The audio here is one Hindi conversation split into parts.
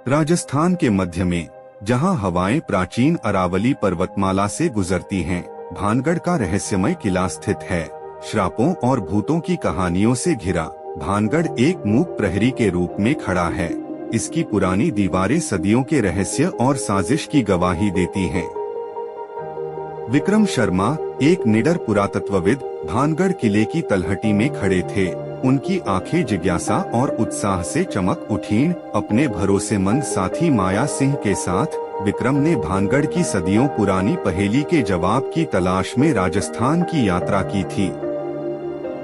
राजस्थान के मध्य में, जहां हवाएं प्राचीन अरावली पर्वतमाला से गुजरती हैं, भानगढ़ का रहस्यमय किला स्थित है। श्रापों और भूतों की कहानियों से घिरा भानगढ़ एक मूक प्रहरी के रूप में खड़ा है। इसकी पुरानी दीवारें सदियों के रहस्य और साजिश की गवाही देती हैं। विक्रम शर्मा, एक निडर पुरातत्वविद, भानगढ़ किले की तलहटी में खड़े थे। उनकी आंखें जिज्ञासा और उत्साह से चमक उठीं। अपने भरोसेमंद साथी माया सिंह के साथ विक्रम ने भानगढ़ की सदियों पुरानी पहेली के जवाब की तलाश में राजस्थान की यात्रा की थी।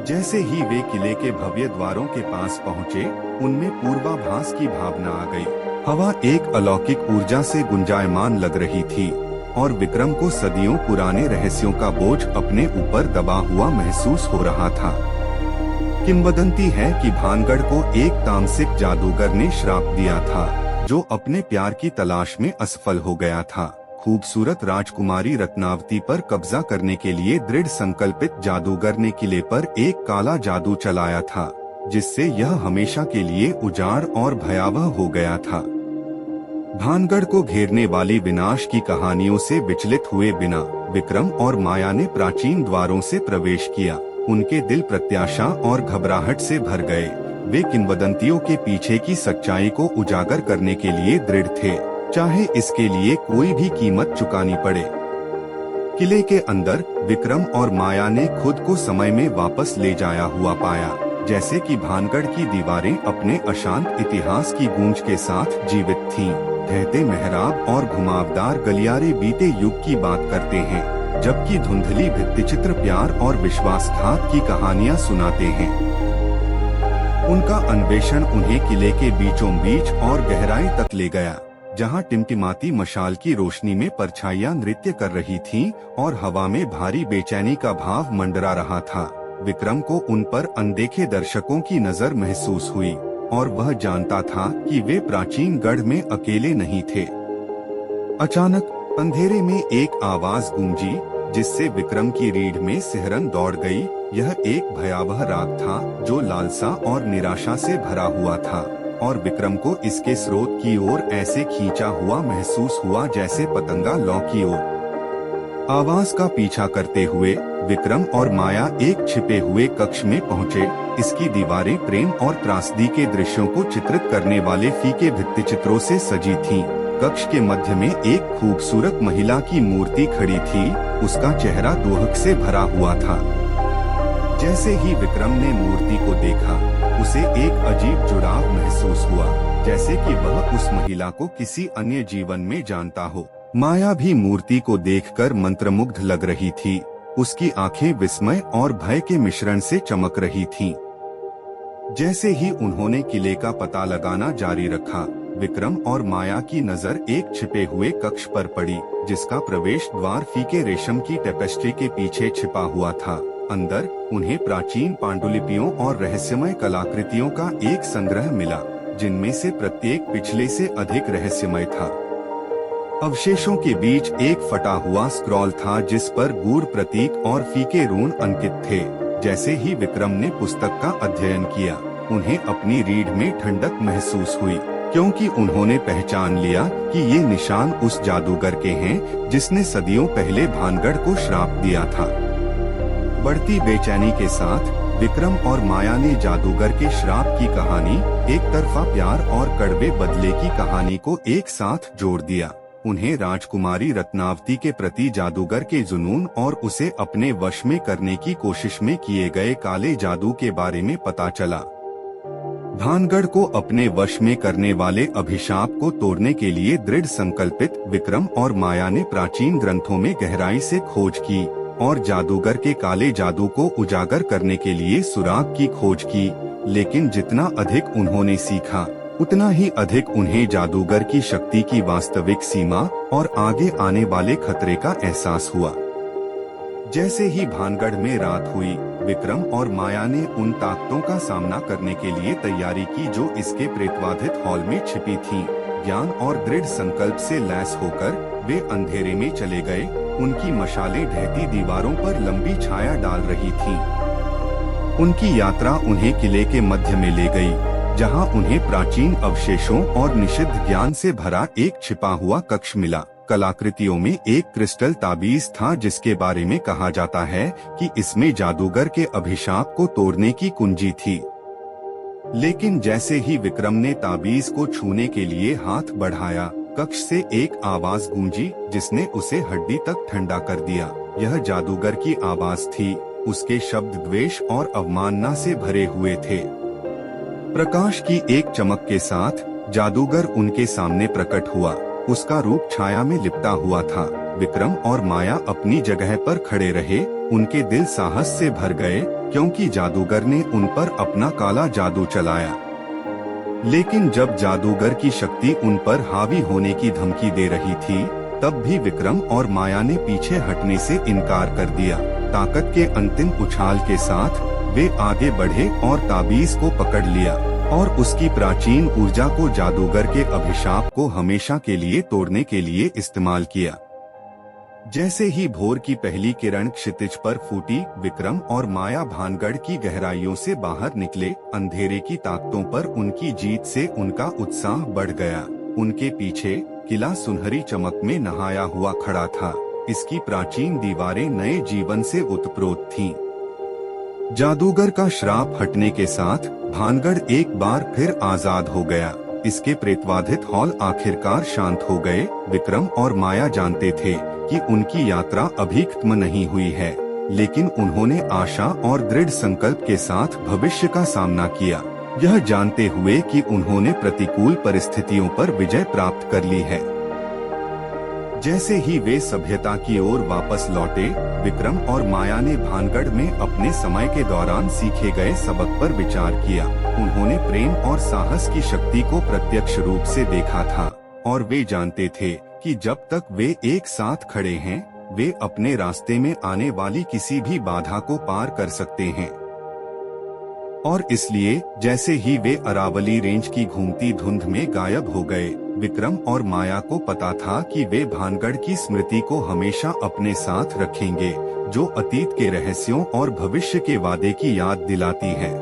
जैसे ही वे किले के भव्य द्वारों के पास पहुँचे, उनमें पूर्वाभास की भावना आ गई। हवा एक अलौकिक ऊर्जा से गुंजायमान लग रही थी और विक्रम को सदियों पुराने रहस्यों का बोझ अपने ऊपर दबा हुआ महसूस हो रहा था। किंवदंती है कि भानगढ़ को एक तामसिक जादूगर ने श्राप दिया था, जो अपने प्यार की तलाश में असफल हो गया था। खूबसूरत राजकुमारी रत्नावती पर कब्जा करने के लिए दृढ़ संकल्पित जादूगर ने किले पर एक काला जादू चलाया था, जिससे यह हमेशा के लिए उजाड़ और भयावह हो गया था। भानगढ़ को घेरने वाली विनाश की कहानियों से विचलित हुए बिना विक्रम और माया ने प्राचीन द्वारों से प्रवेश किया। उनके दिल प्रत्याशा और घबराहट से भर गए। वे किंवदंतियों के पीछे की सच्चाई को उजागर करने के लिए दृढ़ थे, चाहे इसके लिए कोई भी कीमत चुकानी पड़े। किले के अंदर विक्रम और माया ने खुद को समय में वापस ले जाया हुआ पाया, जैसे कि भानगढ़ की दीवारें अपने अशांत इतिहास की गूंज के साथ जीवित थीं। ढहते मेहराब और घुमावदार गलियारे बीते युग की बात करते हैं, जबकि धुंधली भित्तिचित्र प्यार और विश्वासघात की कहानियां सुनाते हैं। उनका अन्वेषण उन्हें किले के बीचों बीच और गहराई तक ले गया, जहां टिमटिमाती मशाल की रोशनी में परछाइयां नृत्य कर रही थीं और हवा में भारी बेचैनी का भाव मंडरा रहा था। विक्रम को उन पर अनदेखे दर्शकों की नजर महसूस हुई और वह जानता था कि वे प्राचीन गढ़ में अकेले नहीं थे। अचानक अंधेरे में एक आवाज गूंजी, जिससे विक्रम की रीढ़ में सिहरन दौड़ गई। यह एक भयावह राग था जो लालसा और निराशा से भरा हुआ था और विक्रम को इसके स्रोत की ओर ऐसे खींचा हुआ महसूस हुआ जैसे पतंगा लौ की ओर। आवाज का पीछा करते हुए विक्रम और माया एक छिपे हुए कक्ष में पहुंचे। इसकी दीवारें प्रेम और त्रासदी के दृश्यों को चित्रित करने वाले फीके भित्तिचित्रों से सजी थीं। कक्ष के मध्य में एक खूबसूरत महिला की मूर्ति खड़ी थी। उसका चेहरा दुहक से भरा हुआ था। जैसे ही विक्रम ने मूर्ति को देखा, उसे एक अजीब जुड़ाव महसूस हुआ, जैसे कि वह उस महिला को किसी अन्य जीवन में जानता हो। माया भी मूर्ति को देखकर मंत्रमुग्ध लग रही थी। उसकी आंखें विस्मय और भय के मिश्रण से चमक रही थीं। जैसे ही उन्होंने किले का पता लगाना जारी रखा, विक्रम और माया की नजर एक छिपे हुए कक्ष पर पड़ी, जिसका प्रवेश द्वार फीके रेशम की टेपेस्ट्री के पीछे छिपा हुआ था। अंदर उन्हें प्राचीन पांडुलिपियों और रहस्यमय कलाकृतियों का एक संग्रह मिला, जिनमें से प्रत्येक पिछले से अधिक रहस्यमय था। अवशेषों के बीच एक फटा हुआ स्क्रॉल था, जिस पर गूढ़ प्रतीक और फीके रून अंकित थे। जैसे ही विक्रम ने पुस्तक का अध्ययन किया, उन्हें अपनी रीढ़ में ठंडक महसूस हुई, क्योंकि उन्होंने पहचान लिया कि ये निशान उस जादूगर के हैं जिसने सदियों पहले भानगढ़ को श्राप दिया था। बढ़ती बेचैनी के साथ विक्रम और माया ने जादूगर के श्राप की कहानी, एक तरफा प्यार और कड़वे बदले की कहानी को एक साथ जोड़ दिया। उन्हें राजकुमारी रत्नावती के प्रति जादूगर के जुनून और उसे अपने वश में करने की कोशिश में किए गए काले जादू के बारे में पता चला। भानगढ़ को अपने वश में करने वाले अभिशाप को तोड़ने के लिए दृढ़ संकल्पित विक्रम और माया ने प्राचीन ग्रंथों में गहराई से खोज की और जादूगर के काले जादू को उजागर करने के लिए सुराग की खोज की। लेकिन जितना अधिक उन्होंने सीखा, उतना ही अधिक उन्हें जादूगर की शक्ति की वास्तविक सीमा और आगे आने वाले खतरे का एहसास हुआ। जैसे ही भानगढ़ में रात हुई, विक्रम और माया ने उन ताकतों का सामना करने के लिए तैयारी की जो इसके प्रेतवाधित हॉल में छिपी थीं। ज्ञान और दृढ़ संकल्प से लैस होकर वे अंधेरे में चले गए। उनकी मशालें ढहती दीवारों पर लंबी छाया डाल रही थीं। उनकी यात्रा उन्हें किले के मध्य में ले गई, जहां उन्हें प्राचीन अवशेषों और निषिद्ध ज्ञान से भरा एक छिपा हुआ कक्ष मिला। कलाकृतियों में एक क्रिस्टल ताबीज था जिसके बारे में कहा जाता है कि इसमें जादूगर के अभिशाप को तोड़ने की कुंजी थी। लेकिन जैसे ही विक्रम ने ताबीज को छूने के लिए हाथ बढ़ाया, कक्ष से एक आवाज गूंजी जिसने उसे हड्डी तक ठंडा कर दिया। यह जादूगर की आवाज थी। उसके शब्द द्वेष और अवमानना से भरे हुए थे। प्रकाश की एक चमक के साथ जादूगर उनके सामने प्रकट हुआ। उसका रूप छाया में लिपटा हुआ था। विक्रम और माया अपनी जगह पर खड़े रहे। उनके दिल साहस से भर गए क्योंकि जादूगर ने उन पर अपना काला जादू चलाया। लेकिन जब जादूगर की शक्ति उन पर हावी होने की धमकी दे रही थी, तब भी विक्रम और माया ने पीछे हटने से इनकार कर दिया। ताकत के अंतिम उछाल के साथ वे आगे बढ़े और ताबीज को पकड़ लिया और उसकी प्राचीन ऊर्जा को जादूगर के अभिशाप को हमेशा के लिए तोड़ने के लिए इस्तेमाल किया। जैसे ही भोर की पहली किरण क्षितिज पर फूटी, विक्रम और माया भानगढ़ की गहराइयों से बाहर निकले। अंधेरे की ताकतों पर उनकी जीत से उनका उत्साह बढ़ गया। उनके पीछे किला सुनहरी चमक में नहाया हुआ खड़ा था। इसकी प्राचीन दीवारें नए जीवन से उत्प्रोत थीं। जादूगर का श्राप हटने के साथ भानगढ़ एक बार फिर आजाद हो गया। इसके प्रेतवाधित हॉल आखिरकार शांत हो गए। विक्रम और माया जानते थे कि उनकी यात्रा अभी खत्म नहीं हुई है, लेकिन उन्होंने आशा और दृढ़ संकल्प के साथ भविष्य का सामना किया, यह जानते हुए कि उन्होंने प्रतिकूल परिस्थितियों पर विजय प्राप्त कर ली है। जैसे ही वे सभ्यता की ओर वापस लौटे, विक्रम और माया ने भानगढ़ में अपने समय के दौरान सीखे गए सबक पर विचार किया। उन्होंने प्रेम और साहस की शक्ति को प्रत्यक्ष रूप से देखा था और वे जानते थे कि जब तक वे एक साथ खड़े हैं, वे अपने रास्ते में आने वाली किसी भी बाधा को पार कर सकते हैं। और इसलिए जैसे ही वे अरावली रेंज की घूमती धुंध में गायब हो गए, विक्रम और माया को पता था कि वे भानगढ़ की स्मृति को हमेशा अपने साथ रखेंगे, जो अतीत के रहस्यों और भविष्य के वादे की याद दिलाती है।